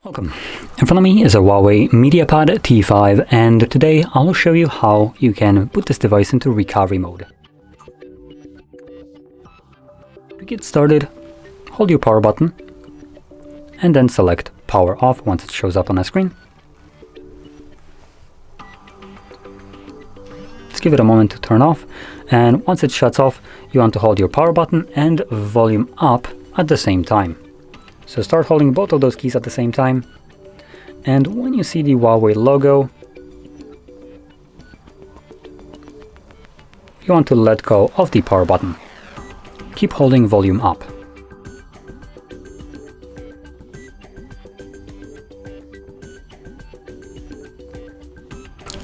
Welcome. In front of me is a Huawei Mediapad T5, and today I'll show you how you can put this device into recovery mode. To get started, hold your power button and then select power off once it shows up on the screen. Let's give it a moment to turn off, and once it shuts off, you want to hold your power button and volume up at the same time. So start holding both of those keys at the same time, and when you see the Huawei logo, you want to let go of the power button. Keep holding volume up.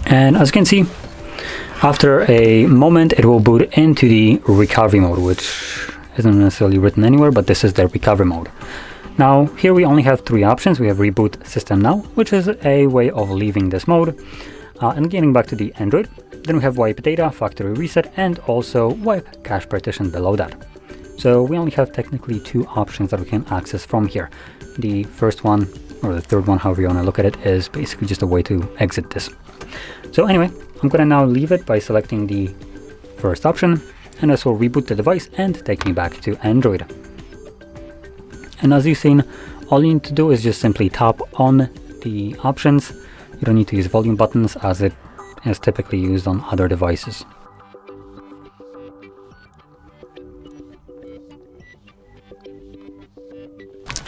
And as you can see, after a moment it will boot into the recovery mode, which isn't necessarily written anywhere, but this is the recovery mode. Now, here we only have three options. We have Reboot System Now, which is a way of leaving this mode and getting back to the Android. Then we have Wipe Data, Factory Reset, and also Wipe Cache Partition below that. So we only have technically two options that we can access from here. The first one, or the third one, however you want to look at it, is basically just a way to exit this. So anyway, I'm going to now leave it by selecting the first option, and this will reboot the device and take me back to Android. And as you've seen, all you need to do is just simply tap on the options. You don't need to use volume buttons as it is typically used on other devices.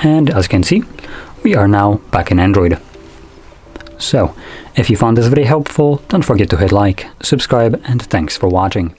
And as you can see, we are now back in Android. So, if you found this very helpful, don't forget to hit like, subscribe, and thanks for watching.